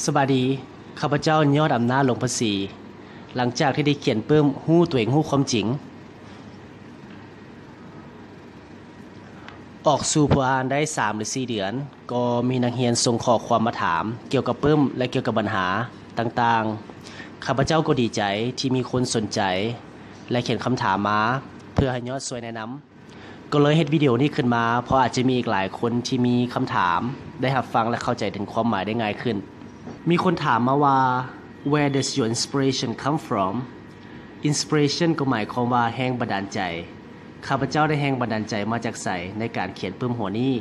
สวัสดีข้าพเจ้ายอดอำนาจหลวงพระศรีหลังจากที่ได้เขียนเพิ่มหู้ตัวเองหู้ความจริงออกสู่ผู้อ่านได้3 หรือ 4 เดือนก็มีนักเรียนส่งข้อความมาถามเกี่ยวกับเพิ่มและเกี่ยวกับปัญหาต่างๆข้าพเจ้าก็ดีใจที่มีคนสนใจและเขียนคำถามมาเพื่อให้ยอดช่วยแนะนำก็เลยเฮ็ดวิดีโอนี้ขึ้นมาเพราะอาจจะมีอีกหลายคนที่มีคำถามได้รับฟังและเข้าใจถึงความหมายได้ง่ายขึ้นมีคนถามมาว่า Where does your inspiration come from Inspiration ก็หมายความว่าแรงบันดาลใจข้าพเจ้าได้แรงบันดาลใจมาจากไสในการเขียนปึ้มหัวนี้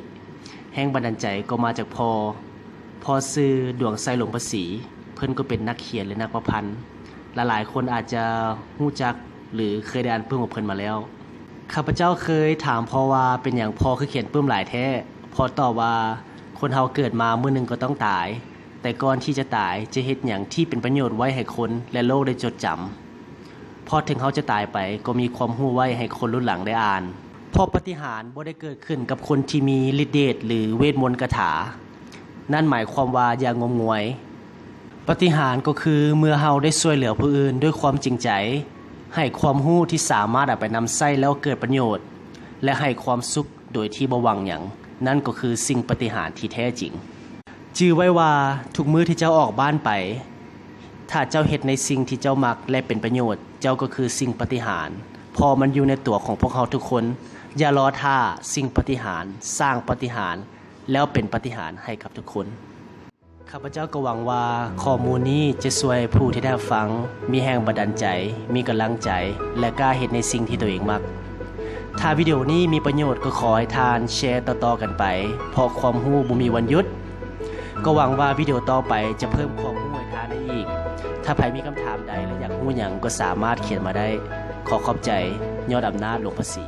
แรงบันดาลใจก็มาจากพ่อชื่อดวงไสหลวงพระศรีเพิ่นก็เป็นนักเขียนและนักประพันธ์หลายๆคนอาจจะรู้จักหรือเคยได้อ่านปึ้มของเพิ่นมาแล้วข้าพเจ้าเคยถามพ่อว่าเป็นหยังพ่อคือเขียนปึ้มหลายแท้พ่อตอบว่าคนเฮาเกิดมามื้อหนึงก็ต้องตายแต่ก่อนที่จะตายจะเฮ็ดหยังที่เป็นประโยชน์ไว้ให้คนและโลกได้จดจำพอถึงเขาจะตายไปก็มีความรู้ไว้ให้คนรุ่นหลังได้อ่านเพราะปาฏิหาริย์บ่ได้เกิดขึ้นกับคนที่มีฤทธิ์เดชหรือเวทมนต์คาถานั่นหมายความว่าอย่างงมงวยปาฏิหาริย์ก็คือเมื่อเฮาได้ช่วยเหลือผู้อื่นด้วยความจริงใจให้ความรู้ที่สามารถเอาไปนำใช้แล้วเกิดประโยชน์และให้ความสุขโดยที่บ่หวังหยังนั่นก็คือสิ่งปาฏิหาริย์ที่แท้จริงจื่อไว้ว่าทุกมื้อที่เจ้าออกบ้านไปถ้าเจ้าเฮ็ดในสิ่งที่เจ้ามักและเป็นประโยชน์เจ้าก็คือสิ่งปาฏิหาริย์พอมันอยู่ในตัวของพวกเราทุกคนอย่ารอท่าสิ่งปาฏิหาริย์สร้างปาฏิหาริย์แล้วเป็นปาฏิหาริย์ให้กับทุกคนข้าพเจ้าก็หวังว่าข้อมูลนี้จะช่วยผู้ที่ได้ฟังมีแรงบันดาลใจมีกำลังใจและกล้าเฮ็ดในสิ่งที่ตัวเองมักถ้าวิดีโอนี้มีประโยชน์ก็ขอให้ทานแชร์ต่อๆกันไปเพราะความรู้บ่มีวันหยุดก็หวังว่าวิดีโอต่อไปจะเพิ่มความรู้ให้ทานได้อีกถ้าใครมีคำถามใดและอยากรู้หยังก็สามารถเขียนมาได้ขอขอบใจยอดอำนาจหลวงพระศรี